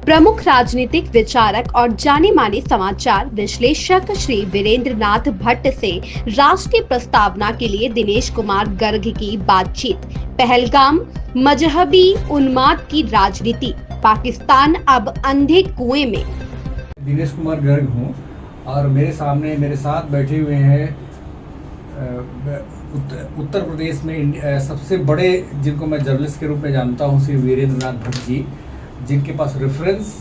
प्रमुख राजनीतिक विचारक और जाने माने समाचार विश्लेषक श्री वीरेंद्र नाथ भट्ट से राष्ट्रीय प्रस्तावना के लिए दिनेश कुमार गर्ग की बातचीत। पहलगाम, मजहबी उन्माद की राजनीति, पाकिस्तान अब अंधे कुएं में। दिनेश कुमार गर्ग हूँ और मेरे साथ बैठे हुए हैं उत्तर प्रदेश में सबसे बड़े, जिनको मैं जर्नलिस्ट के रूप में जानता हूँ, श्री वीरेंद्र नाथ भट्ट जी, जिनके पास रेफरेंस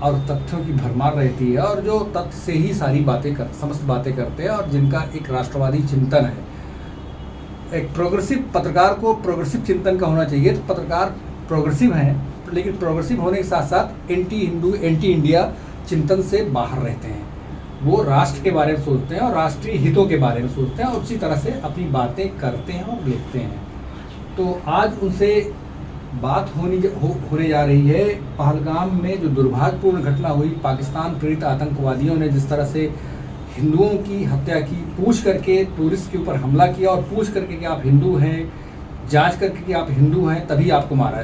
और तथ्यों की भरमार रहती है और जो तथ्य से ही सारी समस्त बातें करते हैं और जिनका एक राष्ट्रवादी चिंतन है। एक प्रोग्रेसिव पत्रकार को प्रोग्रेसिव चिंतन का होना चाहिए। तो पत्रकार प्रोग्रेसिव हैं, लेकिन प्रोग्रेसिव होने के साथ साथ एंटी हिंदू, एंटी इंडिया चिंतन से बाहर रहते हैं। वो राष्ट्र के बारे में सोचते हैं और राष्ट्रीय हितों के बारे में सोचते हैं और उसी तरह से अपनी बातें करते हैं और लिखते हैं। तो आज उनसे बात होने जा रही है पहलगाम में जो दुर्भाग्यपूर्ण घटना हुई। पाकिस्तान प्रेरित आतंकवादियों ने जिस तरह से हिंदुओं की हत्या की, पूछ करके टूरिस्ट के ऊपर हमला किया और पूछ करके कि आप हिंदू हैं, जांच करके कि आप हिंदू हैं तभी आपको मारा,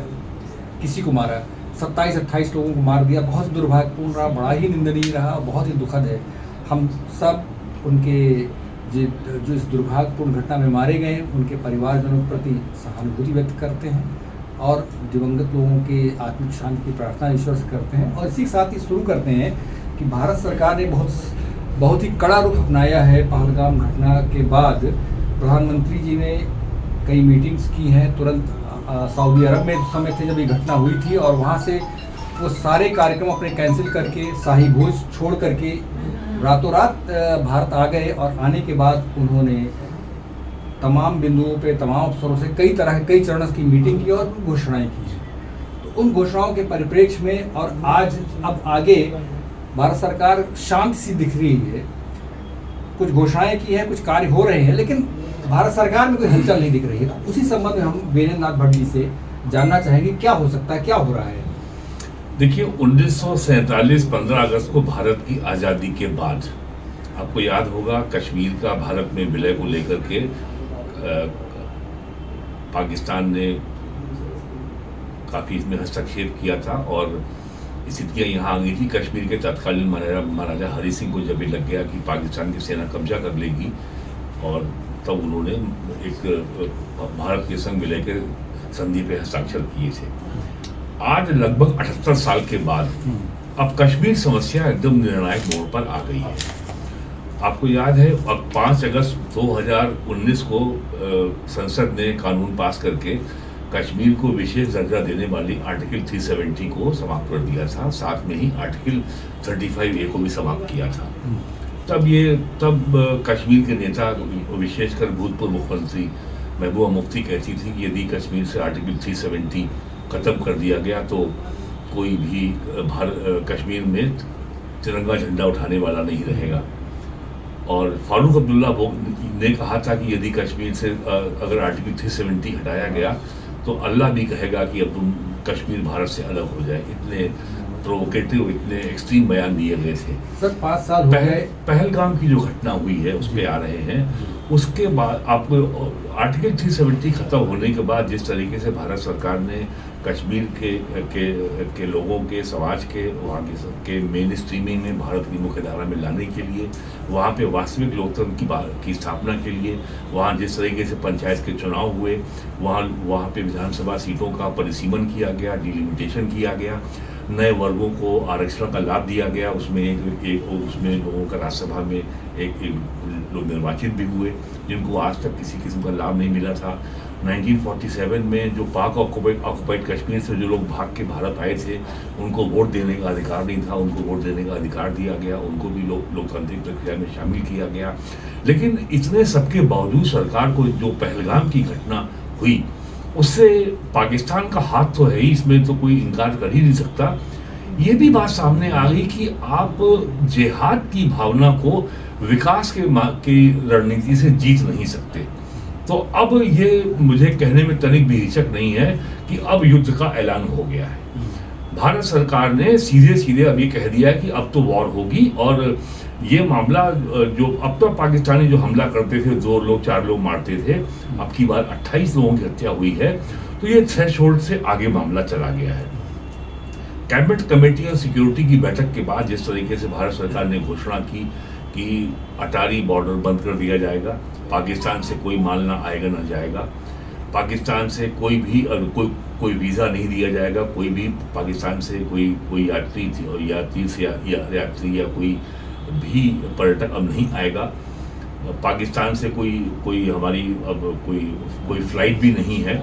किसी को मारा। 27-28 लोगों को मार दिया। बहुत दुर्भाग्यपूर्ण रहा, बड़ा ही निंदनीय रहा, बहुत ही दुखद है। हम सब उनके जो इस दुर्भाग्यपूर्ण घटना में मारे गए उनके परिवारजनों के प्रति सहानुभूति व्यक्त करते हैं और दिवंगत लोगों के आत्मिक शांति की प्रार्थना ईश्वर से करते हैं। और इसी के साथ ही शुरू करते हैं कि भारत सरकार ने बहुत ही कड़ा रुख अपनाया है। पहलगाम घटना के बाद प्रधानमंत्री जी ने कई मीटिंग्स की हैं। तुरंत सऊदी अरब में उस समय थे जब ये घटना हुई थी और वहाँ से वो सारे कार्यक्रम अपने कैंसिल करके, शाही भोज छोड़ करके रातों रात भारत आ गए। और आने के बाद उन्होंने तमाम बिंदुओं पे, तमाम अफसरों से कई चरणों की मीटिंग की और घोषणाएं की हैं। तो उन घोषणाओं के परिप्रेक्ष्य में और अब आगे भारत सरकार शांत सी दिख रही है। कुछ घोषणाएं की हैं, कुछ कार्य हो रहे हैं, लेकिन भारत सरकार में कोई हलचल नहीं दिख रही है। तो उसी संबंध में हम वीरेंद्र नाथ भट्ट जी से जानना चाहेंगे क्या हो सकता है, क्या हो रहा है। देखिए, 1947 15 अगस्त को भारत की आज़ादी के बाद आपको याद होगा कश्मीर का भारत में विलय को लेकर के पाकिस्तान ने काफ़ी इसमें हस्तक्षेप किया था और स्थितियाँ यहाँ आ गई थी। कश्मीर के तत्कालीन महाराजा हरि सिंह को जब ये लग गया कि पाकिस्तान की सेना कब्जा कर लेगी और तब उन्होंने एक भारत के संग विलय के संधि पे हस्ताक्षर किए थे। आज लगभग 78 साल के बाद अब कश्मीर समस्या एकदम निर्णायक मोड़ पर आ गई है। आपको याद है अब 5 अगस्त 2019 को संसद ने कानून पास करके कश्मीर को विशेष दर्जा देने वाली आर्टिकल 370 को समाप्त कर दिया था। साथ में ही आर्टिकल 35A को भी समाप्त किया था। तब कश्मीर के नेता, विशेषकर भूतपूर्व मुख्यमंत्री महबूबा मुफ्ती कहती थी कि यदि कश्मीर से आर्टिकल 370 ख़त्म कर दिया गया तो कोई भी कश्मीर में तिरंगा झंडा उठाने वाला नहीं रहेगा। और फारूक अब्दुल्ला ने कहा था कि यदि कश्मीर से अगर आर्टिकल 370 हटाया गया तो अल्लाह भी कहेगा कि अब तुम कश्मीर भारत से अलग हो जाए। इतने प्रोवोकेटिव, इतने एक्सट्रीम बयान दिए गए थे। सर 5 साल हो गए। पहलगाम की जो घटना हुई है उस पर आ रहे हैं। उसके बाद आपको आर्टिकल 370 खत्म होने के बाद जिस तरीके से भारत सरकार ने कश्मीर के लोगों के, समाज के, वहाँ के मेन स्ट्रीमिंग में भारत की मुख्य धारा में लाने के लिए, वहाँ पे वास्तविक लोकतंत्र की स्थापना के लिए, वहाँ जिस तरीके से पंचायत के चुनाव हुए, वहाँ पे विधानसभा सीटों का परिसीमन किया गया, डिलिमिटेशन किया गया, नए वर्गों को आरक्षण का लाभ दिया गया। उसमें लोगों का राज्यसभा में एक लोग निर्वाचित भी हुए जिनको आज तक किसी किस्म का लाभ नहीं मिला था। 1947 में जो पाक ऑक्युपाइड कश्मीर से जो लोग भाग के भारत आए थे उनको वोट देने का अधिकार नहीं था, उनको वोट देने का अधिकार दिया गया, उनको भी लोकतांत्रिक प्रक्रिया में शामिल किया गया। लेकिन इतने सबके बावजूद सरकार को जो पहलगाम की घटना हुई उससे पाकिस्तान का हाथ तो है ही, इसमें तो कोई इनकार कर ही नहीं सकता। ये भी बात सामने आ गई कि आप जिहाद की भावना को विकास की रणनीति से जीत नहीं सकते। तो अब ये मुझे कहने में तनिक भी हिचक नहीं है कि अब युद्ध का ऐलान हो गया है। भारत सरकार ने सीधे अब ये कह दिया है कि अब तो वॉर होगी और ये मामला जो अब तक पाकिस्तानी जो हमला करते थे 2 लोग 4 लोग मारते थे, अब की बार 28 लोगों की हत्या हुई है, तो ये थ्रेशोल्ड से आगे मामला चला गया है। कैबिनेट कमेटी ऑन सिक्योरिटी की बैठक के बाद जिस तरीके से भारत सरकार ने घोषणा की कि अटारी बॉर्डर बंद कर दिया जाएगा, पाकिस्तान से कोई माल ना आएगा ना जाएगा, पाकिस्तान से कोई भी कोई वीज़ा नहीं दिया जाएगा, कोई भी पाकिस्तान से कोई यात्री या कोई भी पर्यटक अब नहीं आएगा, पाकिस्तान से कोई हमारी अब कोई फ्लाइट भी नहीं है।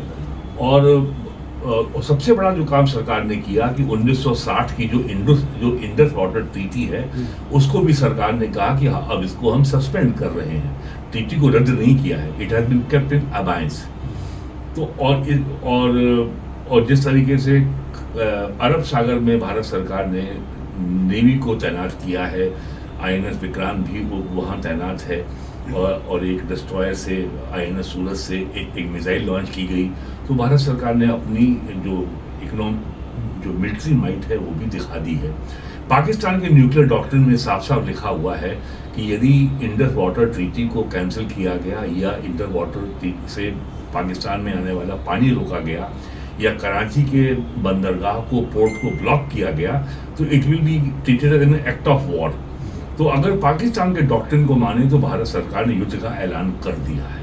और सबसे बड़ा जो काम सरकार ने किया कि 1960 की जो इंडस वाटर ट्रीटी है उसको भी सरकार ने कहा कि हाँ, अब इसको हम सस्पेंड कर रहे हैं, ट्रीटी को रद्द नहीं किया है, it has been kept in abeyance. तो और जिस तरीके से अरब सागर में भारत सरकार ने नेवी को तैनात किया है, INS विक्रांत भी वहाँ तैनात है, और एक डिस्ट्रॉयर से INS सूरज से एक मिसाइल लॉन्च की गई। तो भारत सरकार ने अपनी जो मिलिट्री माइट है वो भी दिखा दी है। पाकिस्तान के न्यूक्लियर डॉक्ट्रिन में साफ साफ लिखा हुआ है कि यदि इंडस वाटर ट्रीटी को कैंसिल किया गया या इंडस वाटर से पाकिस्तान में आने वाला पानी रोका गया या कराची के बंदरगाह को, पोर्ट को ब्लॉक किया गया, तो it will be treated as an act of war. तो अगर पाकिस्तान के डॉक्ट्रिन को माने तो भारत सरकार ने युद्ध का ऐलान कर दिया है।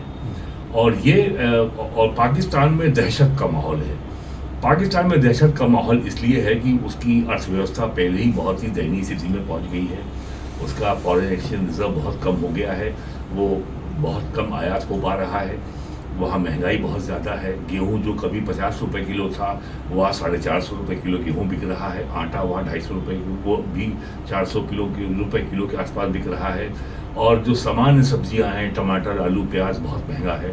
और पाकिस्तान में दहशत का माहौल है। पाकिस्तान में दहशत का माहौल इसलिए है कि उसकी अर्थव्यवस्था पहले ही बहुत ही दयनीय स्थिति में पहुंच गई है, उसका फॉरेन एक्सचेंज रिजर्व बहुत कम हो गया है, वो बहुत कम आयात हो पा रहा है, वहाँ महंगाई बहुत ज़्यादा है। गेहूँ जो कभी 50 रुपये किलो था वहाँ 450 रुपये किलो गेहूँ बिक रहा है, आटा वहाँ 250 रुपये, वो भी 400 रुपये किलो के आसपास बिक रहा है। और जो सामान्य सब्जियाँ हैं, टमाटर, आलू, प्याज बहुत महंगा है।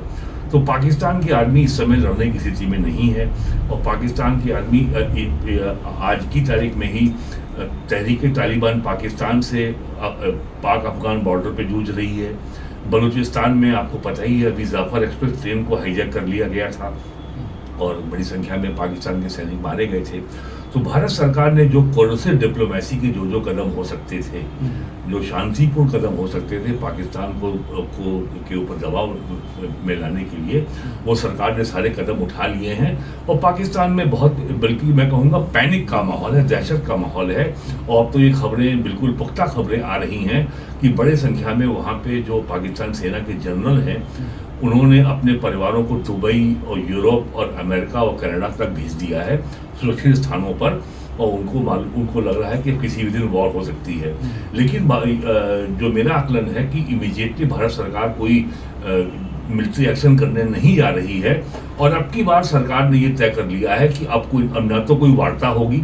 तो पाकिस्तान की आर्मी इस समय लड़ने की स्थिति में नहीं है, और पाकिस्तान की आर्मी आज की तारीख में ही तहरीक-ए-तालिबान पाकिस्तान से पाक अफगान बॉर्डर पे जूझ रही है। बलूचिस्तान में आपको पता ही है, अभी जाफर एक्सप्रेस ट्रेन को हाईजैक कर लिया गया था और बड़ी संख्या में पाकिस्तान के सैनिक मारे गए थे। तो भारत सरकार ने जो कोर्सिव डिप्लोमेसी के जो कदम हो सकते थे, जो शांतिपूर्ण कदम हो सकते थे पाकिस्तान के ऊपर दबाव में लाने के लिए, वो सरकार ने सारे कदम उठा लिए हैं। और पाकिस्तान में बहुत, बल्कि मैं कहूँगा पैनिक का माहौल है, दहशत का माहौल है। और अब तो ये खबरें, बिल्कुल पुख्ता खबरें आ रही हैं कि बड़े संख्या में वहाँ पे जो पाकिस्तान सेना के जनरल हैं उन्होंने अपने परिवारों को दुबई और यूरोप और अमेरिका और कनाडा तक भेज दिया है सुरक्षित स्थानों पर, और उनको लग रहा है कि किसी भी दिन वॉर हो सकती है। लेकिन जो मेरा आकलन है कि इमीडिएटली भारत सरकार कोई मिलिट्री एक्शन करने नहीं जा रही है। और अब की बार सरकार ने ये तय कर लिया है कि अब ना तो कोई वार्ता होगी,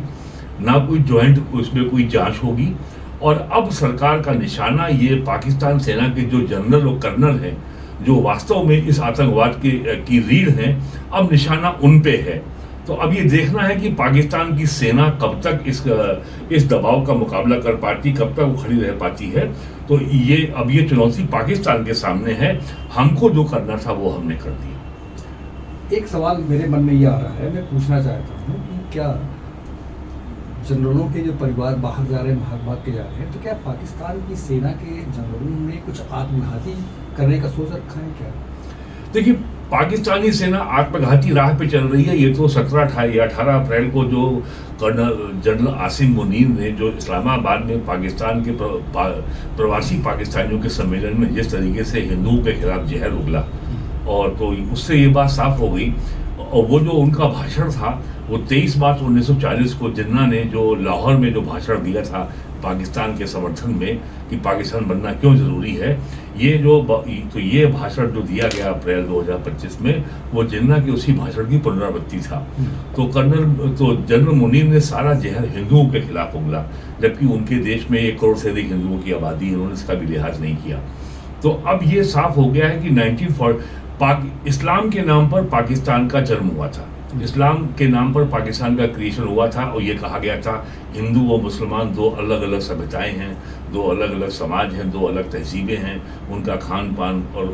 ना कोई ज्वाइंट उसमें कोई जांच होगी, और अब सरकार का निशाना ये पाकिस्तान सेना के जो जनरल और कर्नल हैं जो वास्तव में इस आतंकवाद की रीढ़ हैं, अब निशाना उन पे है। तो अब ये देखना है कि पाकिस्तान की सेना कब तक इस दबाव का मुकाबला कर पाती, कब तक वो खड़ी रह पाती है। तो अब ये चुनौती पाकिस्तान के सामने है। हमको जो करना था वो हमने कर दिया। एक सवाल मेरे मन में ये आ रहा है, मैं पूछना चाहता हूँ कि क्या जनरलों के जो परिवार बाहर जा रहे हैं, भाग के जा रहे हैं, तो क्या पाकिस्तान की सेना के जनरलों ने कुछ आत्मघाती करने का सोच रखा है क्या? देखिए, पाकिस्तानी सेना आत्मघाती राह पे चल रही है। ये तो 17 या 18 अप्रैल को जो कर्नल जनरल आसिम मुनीर ने जो इस्लामाबाद में पाकिस्तान के प्रवासी पाकिस्तानियों के सम्मेलन में जिस तरीके से हिंदुओं के खिलाफ जहर उगला, और तो उससे ये बात साफ हो गई। और वो जो उनका भाषण था वो 23 मार्च 1940 को जिन्ना ने जो लाहौर में जो भाषण दिया था पाकिस्तान के समर्थन में कि पाकिस्तान बनना क्यों ज़रूरी है, ये भाषण जो दिया गया अप्रैल 2025 में, वो जिन्ना के उसी भाषण की पुनरावृत्ति था। तो जनरल मुनीर ने सारा जहर हिंदुओं के खिलाफ उगला, जबकि उनके देश में 1 करोड़ से अधिक हिंदुओं की आबादी है, उन्होंने इसका भी लिहाज नहीं किया। तो अब ये साफ हो गया है कि इस्लाम के नाम पर पाकिस्तान का जन्म हुआ था, इस्लाम के नाम पर पाकिस्तान का क्रिएशन हुआ था। और ये कहा गया था हिंदू और मुसलमान दो अलग अलग सभ्यताएं हैं, दो अलग अलग समाज हैं, दो अलग तहजीबें हैं, उनका खान पान और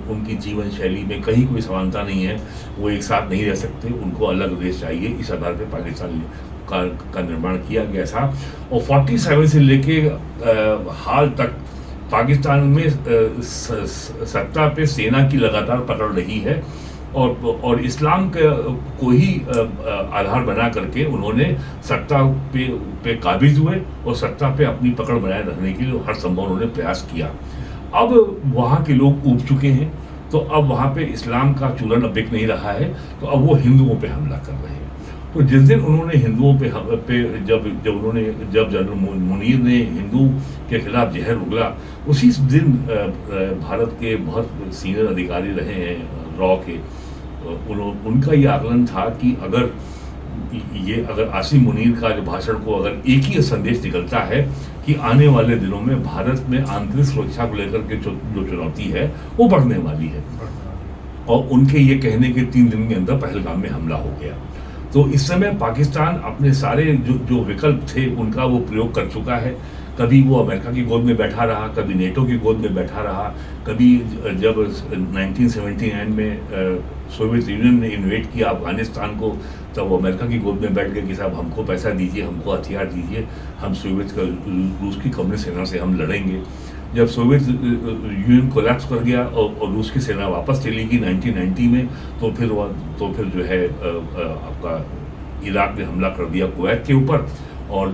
उनकी जीवन शैली में कहीं कोई समानता नहीं है, वो एक साथ नहीं रह सकते, उनको अलग देश चाहिए। इस आधार पर पाकिस्तान का निर्माण किया गया था। और 47 से लेके हाल तक पाकिस्तान में सत्ता पे सेना की लगातार पकड़ रही है, और इस्लाम को ही आधार बना करके उन्होंने सत्ता पे काबिज हुए और सत्ता पे अपनी पकड़ बनाए रखने के लिए हर संभव उन्होंने प्रयास किया। अब वहाँ के लोग ऊब चुके हैं, तो अब वहाँ पे इस्लाम का चूरन अब बिक नहीं रहा है, तो अब वो हिंदुओं पे हमला कर रहे हैं। तो जिस दिन उन्होंने हिंदुओं पे जब जनरल मुनीर ने हिंदू के खिलाफ जहर उगला, उसी दिन भारत के बहुत सीनियर अधिकारी रहे हैं रॉ के, उनका ये आकलन था कि अगर आसिम मुनीर का जो भाषण को अगर एक ही संदेश निकलता है कि आने वाले दिनों में भारत में आंतरिक सुरक्षा को लेकर के जो चुनौती है वो बढ़ने वाली है, और उनके ये कहने के 3 दिन के अंदर पहलगाम में हमला हो गया। तो इस समय पाकिस्तान अपने सारे जो विकल्प थे उनका वो प्रयोग कर चुका है। कभी वो अमेरिका की गोद में बैठा रहा, कभी नेटो की गोद में बैठा रहा, कभी जब 1979 में सोवियत यूनियन ने इन्वेट किया अफगानिस्तान को, तब वो अमेरिका की गोद में बैठ गए कि साहब हमको पैसा दीजिए, हमको हथियार दीजिए, हम रूस की कम्युनिस्ट सेना से हम लड़ेंगे। जब सोवियत यूनियन कोलैप्स कर गया और रूस की सेना वापस चली गई 1990 में, तो फिर जो है आपका इराक ने हमला कर दिया कुवैत के ऊपर, और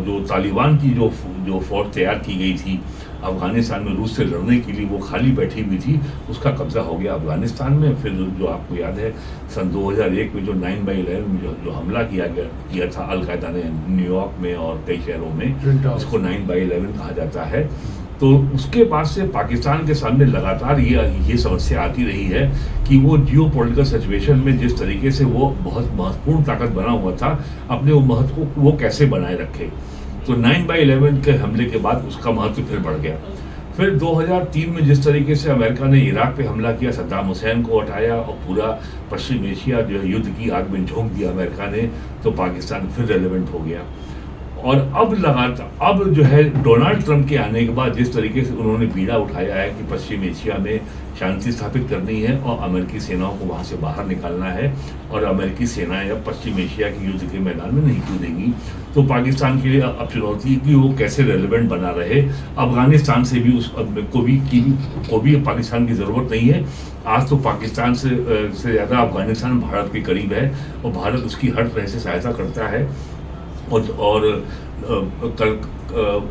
जो तालिबान की जो फौज तैयार की गई थी अफगानिस्तान में रूस से लड़ने के लिए, वो खाली बैठी हुई थी, उसका कब्जा हो गया अफगानिस्तान में। फिर जो आपको याद है सन 2001 में जो 9/11 में जो हमला किया था अलकायदा ने न्यूयॉर्क में और कई शहरों में, इसको 9/11 कहा जाता है। तो उसके बाद से पाकिस्तान के सामने लगातार ये समस्या आती रही है कि वो जियो पॉलिटिकल सिचुएशन में जिस तरीके से वो बहुत महत्वपूर्ण ताकत बना हुआ था, अपने वो महत्व को वो कैसे बनाए रखे। तो 9/11 के हमले के बाद उसका महत्व फिर बढ़ गया। फिर 2003 में जिस तरीके से अमेरिका ने इराक पे हमला किया, सद्दाम हुसैन को हटाया और पूरा पश्चिम एशिया जो युद्ध की आग में झोंक दिया अमेरिका ने, तो पाकिस्तान फिर रेलेवेंट हो गया। और अब जो है डोनाल्ड ट्रंप के आने के बाद जिस तरीके से उन्होंने बीड़ा उठाया है कि पश्चिम एशिया में शांति स्थापित करनी है और अमेरिकी सेनाओं को वहाँ से बाहर निकालना है, और अमेरिकी सेनाएं अब पश्चिम एशिया की युद्ध के मैदान में नहीं कूदेंगी, तो पाकिस्तान के लिए अब चुनौती है कि वो कैसे रेलेवेंट बना रहे। अफगानिस्तान से भी को भी पाकिस्तान की ज़रूरत नहीं है। आज तो पाकिस्तान से ज़्यादा अफगानिस्तान भारत के करीब है और भारत उसकी हर तरह से सहायता करता है, और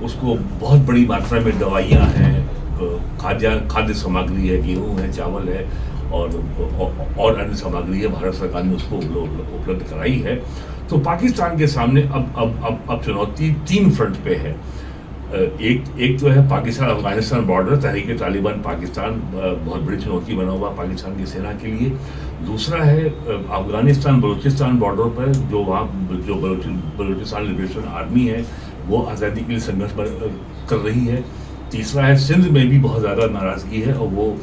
उसको बहुत बड़ी मात्रा में दवाइयाँ हैं, खाद्य सामग्री है, गेहूँ है, चावल है और अन्य सामग्री है, भारत सरकार ने उसको उपलब्ध कराई है। तो पाकिस्तान के सामने अब चुनौती 3 फ्रंट पे है। एक तो है पाकिस्तान अफगानिस्तान बॉर्डर, तहरीक तालिबान पाकिस्तान बहुत बड़ी चुनौती बना हुआ पाकिस्तान की सेना के लिए। दूसरा है अफगानिस्तान बलूचिस्तान बॉर्डर पर जो बलूचिस्तान लिबरेशन आर्मी है वो आज़ादी के लिए संघर्ष कर रही है। तीसरा है सिंध में भी बहुत ज़्यादा नाराज़गी है और वो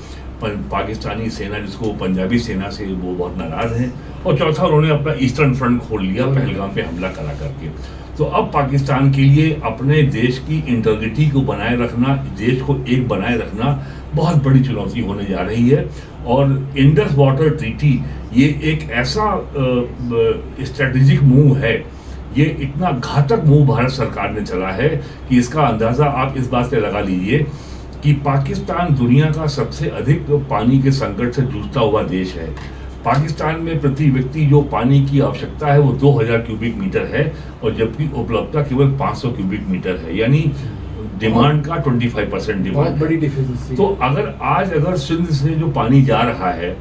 पाकिस्तानी सेना जिसको पंजाबी सेना से वो बहुत नाराज़ हैं। और चौथा उन्होंने अपना ईस्टर्न फ्रंट खोल लिया पहलगाम पे हमला करा करके। तो अब पाकिस्तान के लिए अपने देश की इंटीग्रिटी को बनाए रखना, देश को एक बनाए रखना बहुत बड़ी चुनौती होने जा रही है। और इंडस वाटर ट्रीटी ये एक ऐसा स्ट्रेटेजिक मूव है, ये इतना घातक मूव भारत सरकार ने चला है कि इसका अंदाज़ा आप इस बात से लगा लीजिए कि पाकिस्तान दुनिया का सबसे अधिक पानी के संकट से जूझता हुआ देश है। पाकिस्तान में प्रति व्यक्ति जो पानी की आवश्यकता है वो 2000 क्यूबिक मीटर है और जबकि उपलब्धता केवल 500 क्यूबिक मीटर है, यानी डिमांड का 25% डिमांड। बड़ी डिफिकल्टी। तो अगर सिंध से जो पानी जा रहा है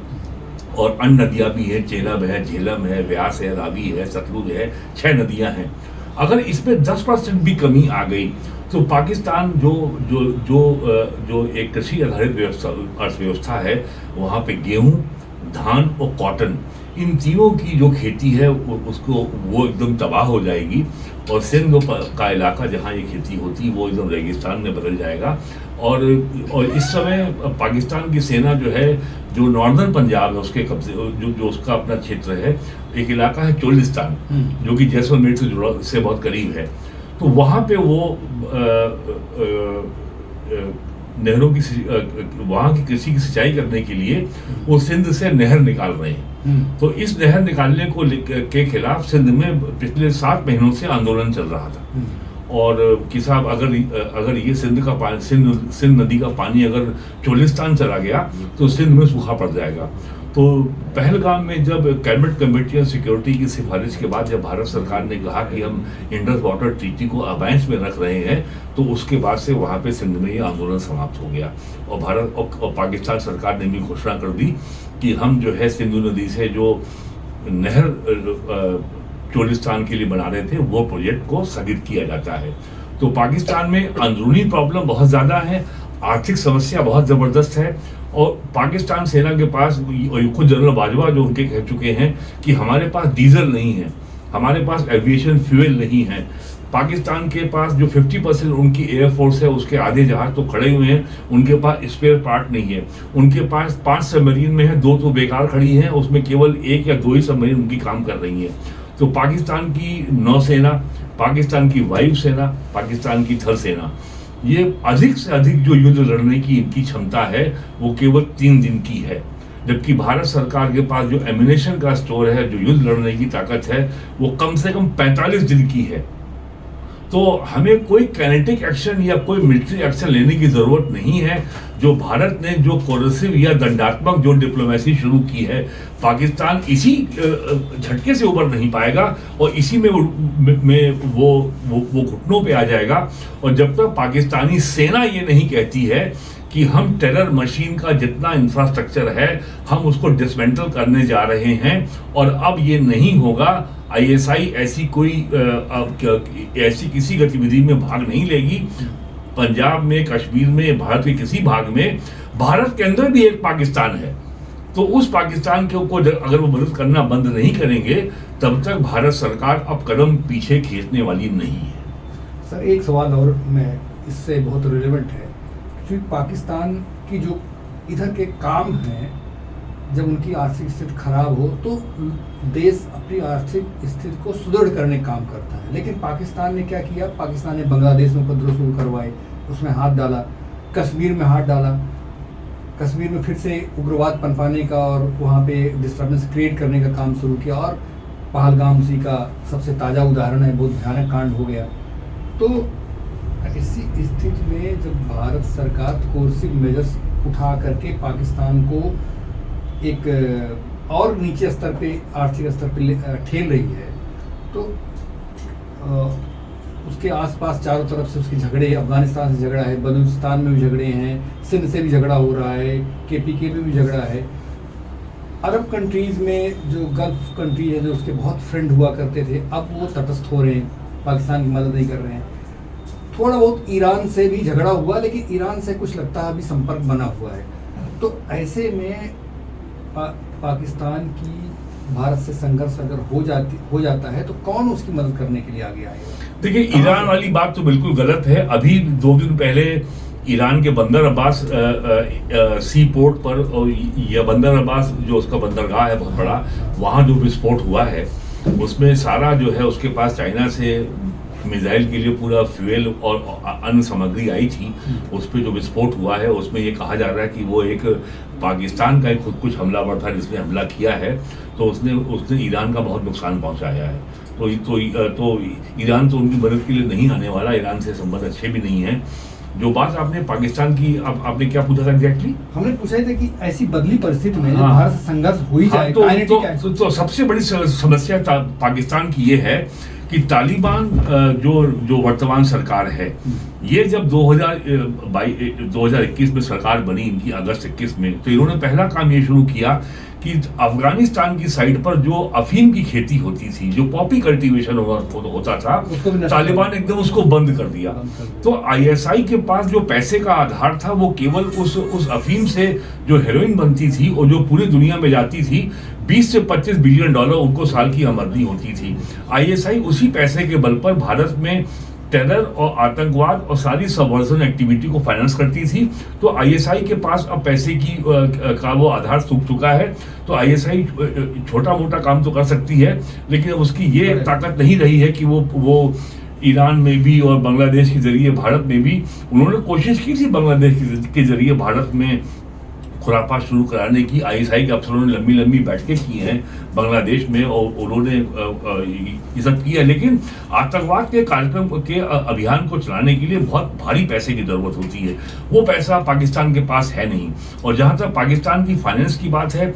और अन्य नदियाँ भी हैं, चेनाब है, झेलम है, व्यास है, रावी है, सतलुज है, 6 नदियाँ हैं, अगर इसमें 10% भी कमी आ गई तो पाकिस्तान जो एक कृषि आधारित अर्थव्यवस्था है, वहाँ पे गेहूँ, धान और कॉटन, इन तीनों की जो खेती है वो एकदम तबाह हो जाएगी और सिंध का इलाका जहाँ ये खेती होती वो एकदम रेगिस्तान में बदल जाएगा। और इस समय पाकिस्तान की सेना जो है, जो नॉर्दर्न पंजाब है उसके कब्जे जो उसका अपना क्षेत्र है, एक इलाका है चोलिस्तान जो कि जैसलमेर से बहुत करीब है, तो वहाँ पे वो नहरों की वहाँ की कृषि की सिंचाई करने के लिए वो सिंध से नहर निकाल रहे हैं। तो इस नहर निकालने के खिलाफ सिंध में पिछले 7 महीनों से आंदोलन चल रहा था और कि साहब अगर ये सिंध नदी का पानी अगर चोलिस्तान चला गया तो सिंध में सूखा पड़ जाएगा। तो पहलगाम में जब कैबिनेट कमेटी ऑन सिक्योरिटी की सिफारिश के बाद जब भारत सरकार ने कहा कि हम इंडस वाटर ट्रीटी को अबायंस में रख रहे हैं, तो उसके बाद से वहाँ पे सिंध में ये आंदोलन समाप्त हो गया और भारत और पाकिस्तान सरकार ने भी घोषणा कर दी कि हम जो है सिंधु नदी से जो नहर चोलिस्तान के लिए बना रहे थे वो प्रोजेक्ट को स्थगित किया जाता है। तो पाकिस्तान में अंदरूनी प्रॉब्लम बहुत ज़्यादा है, आर्थिक समस्या बहुत ज़बरदस्त है और पाकिस्तान सेना के पास खुद जनरल बाजवा जो उनके कह चुके हैं कि हमारे पास डीजल नहीं है, हमारे पास एविएशन फ्यूल नहीं है। पाकिस्तान के पास जो 50% उनकी एयरफोर्स है उसके आधे जहाज तो खड़े हुए हैं, उनके पास स्पेयर पार्ट नहीं है। उनके पास 5 सबमरीन में है, 2 तो बेकार खड़ी हैं, उसमें केवल 1 या 2 ही सबमरीन उनकी काम कर रही हैं। तो पाकिस्तान की नौसेना, पाकिस्तान की वायुसेना, पाकिस्तान की थल सेना, ये अधिक से अधिक जो युद्ध लड़ने की इनकी क्षमता है वो केवल 3 दिन की है, जबकि भारत सरकार के पास जो एमिनेशन का स्टोर है, जो युद्ध लड़ने की ताकत है, वो कम से कम 45 दिन की है। तो हमें कोई काइनेटिक एक्शन या कोई मिलिट्री एक्शन लेने की जरूरत नहीं है। जो भारत ने जो कोरेसिव या दंडात्मक जो डिप्लोमेसी शुरू की है, पाकिस्तान इसी झटके से उबर नहीं पाएगा और इसी में वो घुटनों पे आ जाएगा। और जब तक पाकिस्तानी सेना ये नहीं कहती है कि हम टेरर मशीन का जितना इंफ्रास्ट्रक्चर है हम उसको डिसमेंटल करने जा रहे हैं और अब ये नहीं होगा, आईएसआई ऐसी किसी गतिविधि में भाग नहीं लेगी। पंजाब में, कश्मीर में, भारत के किसी भाग में, भारत के अंदर भी एक पाकिस्तान है, तो उस पाकिस्तान को अगर वो मदद करना बंद नहीं करेंगे तब तक भारत सरकार अब कदम पीछे खींचने वाली नहीं है। सर एक सवाल और मैं इससे बहुत रिलेवेंट है, क्योंकि पाकिस्तान की जो इधर के काम हैं, जब उनकी आर्थिक स्थिति खराब हो तो देश अपनी आर्थिक स्थिति को सुदृढ़ करने का काम करता है, लेकिन पाकिस्तान ने क्या किया? पाकिस्तान ने बांग्लादेश में उपद्रव शुरू करवाए, उसमें हाथ डाला, कश्मीर में हाथ डाला, कश्मीर में फिर से उग्रवाद पनपाने का और वहाँ पे डिस्टर्बेंस क्रिएट करने का काम शुरू किया और पहलगाम उसी का सबसे ताज़ा उदाहरण है, बहुत भयानक कांड हो गया। तो इसी स्थिति में जब भारत सरकार कोर्सिव मेजर्स उठा करके पाकिस्तान को एक और नीचे स्तर पे, आर्थिक स्तर पे ठेल रही है, तो उसके आसपास चारों तरफ से उसके झगड़े, अफगानिस्तान से झगड़ा है, बलूचिस्तान में भी झगड़े हैं, सिंध से भी झगड़ा हो रहा है, केपीके में भी झगड़ा है। अरब कंट्रीज़ में जो गल्फ कंट्री है, जो उसके बहुत फ्रेंड हुआ करते थे, अब वो तटस्थ हो रहे हैं, पाकिस्तान की मदद नहीं कर रहे हैं। थोड़ा बहुत ईरान से भी झगड़ा हुआ, लेकिन ईरान से कुछ लगता है अभी संपर्क बना हुआ है। तो ऐसे में पाकिस्तान की भारत से संघर्ष अगर हो जाता है तो कौन उसकी मदद करने के लिए आगे आएगा? देखिए, ईरान वाली बात तो बिल्कुल गलत है। अभी 2 दिन पहले ईरान के बंदर अब्बास सी पोर्ट पर, या बंदर अब्बास जो उसका बंदरगाह है बहुत बड़ा, वहाँ जो विस्फोट हुआ है उसमें सारा जो है उसके पास चाइना से मिसाइल के लिए पूरा फ्यूल और अन्य सामग्री आई थी। उस पर जो विस्फोट हुआ है उसमें ये कहा जा रहा है कि वो एक पाकिस्तान का खुद कुछ हमलावर था जिसने हमला किया है, तो उसने ईरान का बहुत नुकसान पहुंचाया है। तो ईरान तो उनकी मदद के लिए नहीं आने वाला, ईरान से संबंध अच्छे भी नहीं है। जो बात आपने पाकिस्तान की, आपने क्या पूछा था एग्जैक्टली? हमने पूछा था कि ऐसी बदली परिस्थिति में भारत से संघर्ष हो ही जाए, तो सबसे बड़ी समस्या पाकिस्तान की ये है कि तालिबान जो वर्तमान सरकार है, ये जब 2021 में सरकार बनी इनकी, अगस्त 21 में, तो इन्होंने पहला काम ये शुरू किया कि अफगानिस्तान की साइड पर जो अफीम की खेती होती थी, जो पॉपी कल्टीवेशन होता था, तालिबान एकदम उसको बंद कर दिया। तो आईएसआई के पास जो पैसे का आधार था वो केवल उस अफीम से जो हेरोइन बनती थी और जो पूरी दुनिया में जाती थी, 20 से 25 बिलियन डॉलर उनको साल की आमदनी होती थी। आईएसआई उसी पैसे के बल पर भारत में टेरर और आतंकवाद और सारी सबवर्जन एक्टिविटी को फाइनेंस करती थी। तो आईएसआई के पास अब पैसे का वो आधार सूख चुका है। तो आईएसआई छोटा मोटा काम तो कर सकती है, लेकिन उसकी ये ताकत नहीं रही है कि वो ईरान में भी और बांग्लादेश के जरिए भारत में भी, उन्होंने कोशिश की थी बांग्लादेश के जरिए भारत में खुराफात शुरू कराने की आईएसआई के अफसरों ने लंबी लंबी बैठकें की हैं बांग्लादेश में और उन्होंने ये सब किया, लेकिन आतंकवाद के कार्यक्रम के अभियान को चलाने के लिए बहुत भारी पैसे की जरूरत होती है। वो पैसा पाकिस्तान के पास है नहीं। और जहाँ तक पाकिस्तान की फाइनेंस की बात है,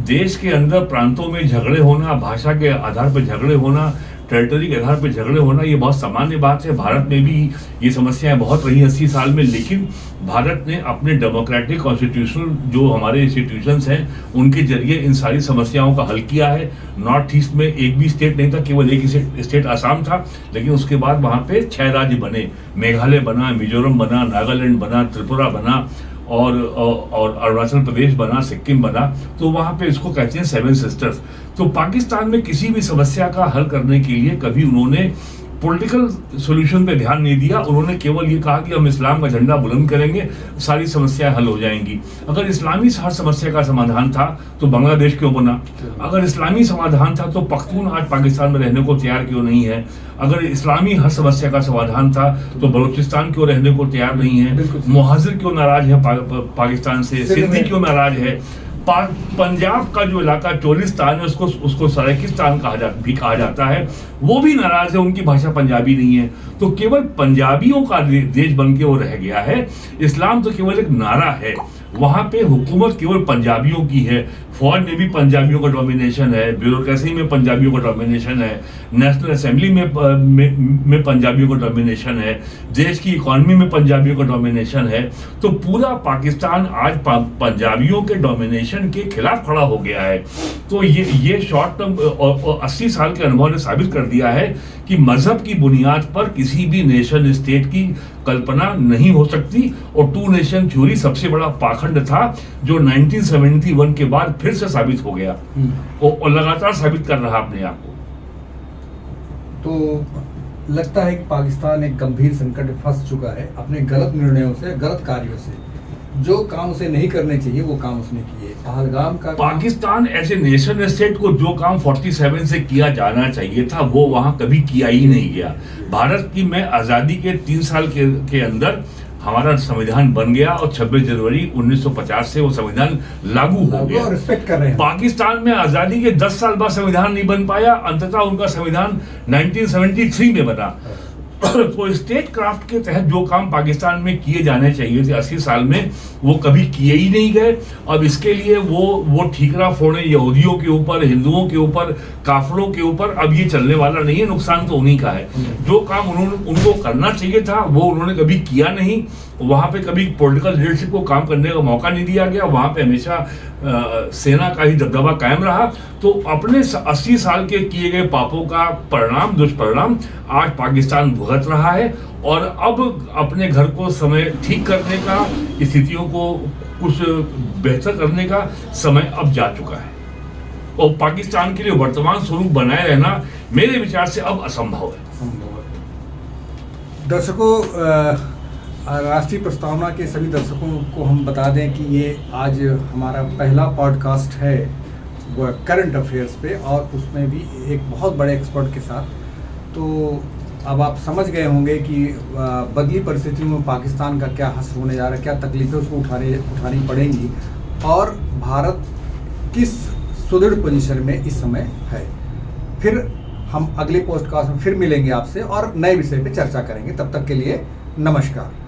देश के अंदर प्रांतों में झगड़े होना, भाषा के आधार पर झगड़े होना, टेरिटरी के आधार पर झगड़े होना, ये बहुत सामान्य बात है। भारत में भी ये समस्याएं बहुत रही 80 साल में, लेकिन भारत ने अपने डेमोक्रेटिक कॉन्स्टिट्यूशनल जो हमारे इंस्टीट्यूशंस हैं उनके जरिए इन सारी समस्याओं का हल किया है। नॉर्थ ईस्ट में एक भी स्टेट नहीं था, केवल एक ही स्टेट आसाम था, लेकिन उसके बाद वहाँ पे 6 राज्य बने। मेघालय बना, मिजोरम बना, नागालैंड बना, त्रिपुरा बना और अरुणाचल प्रदेश बना, सिक्किम बना। तो वहाँ पे इसको कहते हैं 7 सिस्टर्स। तो पाकिस्तान में किसी भी समस्या का हल करने के लिए कभी उन्होंने पॉलिटिकल सॉल्यूशन पे ध्यान नहीं दिया। उन्होंने केवल ये कहा कि हम इस्लाम का झंडा बुलंद करेंगे, सारी समस्याएं हल हो जाएंगी। अगर इस्लामी हर समस्या का समाधान था तो बांग्लादेश क्यों बना? अगर इस्लामी समाधान था तो पख्तून आज पाकिस्तान में रहने को तैयार क्यों नहीं है? अगर इस्लामी हर समस्या का समाधान था तो बलूचिस्तान क्यों रहने को तैयार नहीं है? मुहाजिर क्यों नाराज है पाकिस्तान से? सिंधी क्यों नाराज है? पंजाब का जो इलाका चोलिस्तान है उसको सराइकिस्तान भी कहा जाता है, वो भी नाराज है, उनकी भाषा पंजाबी नहीं है। तो केवल पंजाबियों का देश बन के वो रह गया है। इस्लाम तो केवल एक नारा है, वहाँ पे हुकूमत केवल पंजाबियों की है। फौज में भी पंजाबियों का डोमिनेशन है, ब्यूरोक्रेसी में पंजाबियों का डोमिनेशन है, नेशनल असेंबली में पंजाबियों का डोमिनेशन है, देश की इकोनॉमी में पंजाबियों का डोमिनेशन है। तो पूरा पाकिस्तान आज पंजाबियों के डोमिनेशन के खिलाफ खड़ा हो गया है। तो ये शॉर्ट टर्म और 80 साल के अनुभव ने साबित कर दिया है कि मजहब की बुनियाद पर किसी भी नेशन स्टेट की कल्पना नहीं हो सकती। और 2 नेशन थ्योरी सबसे बड़ा पाखंड था जो 1971 के बाद फिर से साबित हो गया और लगातार साबित कर रहा अपने आप को। तो लगता है कि पाकिस्तान एक गंभीर संकट में फंस चुका है अपने गलत निर्णयों से, गलत कार्यों से। जो काम उसे नहीं करने चाहिए वो काम उसने किए। पहलगाम का पाकिस्तान ऐसे नेशन स्टेट को जो काम 47 से किया जाना चाहिए था वो वहां कभी किया ही नहीं गया। भारत की मैं आजादी के 3 साल के अंदर हमारा संविधान बन गया और 26 जनवरी 1950 से वो संविधान लागू हो गया। रिस्पेक्ट कर रहे हैं। पाकिस्तान में आजादी के 10 साल बाद संविधान नहीं बन पाया, अंततः उनका संविधान 1973 में बना। तो स्टेट क्राफ्ट के तहत जो काम पाकिस्तान में किए जाने चाहिए थे 80 साल में, वो कभी किए ही नहीं गए। अब इसके लिए वो ठीकरा फोड़े यहूदियों के ऊपर, हिंदुओं के ऊपर, काफिरों के ऊपर, अब ये चलने वाला नहीं है। नुकसान तो उन्हीं का है। जो काम उनको करना चाहिए था वो उन्होंने कभी किया नहीं। वहां पे कभी पॉलिटिकल लीडरशिप को काम करने का मौका नहीं दिया गया। वहां पे हमेशा सेना का ही दबदबा कायम रहा। तो अपने 80 साल के किए गए पापों का परिणाम, दुष्परिणाम आज पाकिस्तान भुगत रहा है। और अब अपने घर को समय ठीक करने का, स्थितियों को कुछ बेहतर करने का समय अब जा चुका है। और पाकिस्तान के लिए वर्तमान स्वरूप बनाए रहना मेरे विचार से अब असंभव है। दर्शकों, राष्ट्रीय प्रस्तावना के सभी दर्शकों को हम बता दें कि ये आज हमारा पहला पॉडकास्ट है वो करंट अफेयर्स पे, और उसमें भी एक बहुत बड़े एक्सपर्ट के साथ। तो अब आप समझ गए होंगे कि बदली परिस्थितियों में पाकिस्तान का क्या हश्र होने जा रहा है, क्या तकलीफें उसको उठानी पड़ेंगी, और भारत किस सुदृढ़ पोजीशन में इस समय है। फिर हम अगले पॉडकास्ट में फिर मिलेंगे आपसे और नए विषय पे चर्चा करेंगे। तब तक के लिए नमस्कार।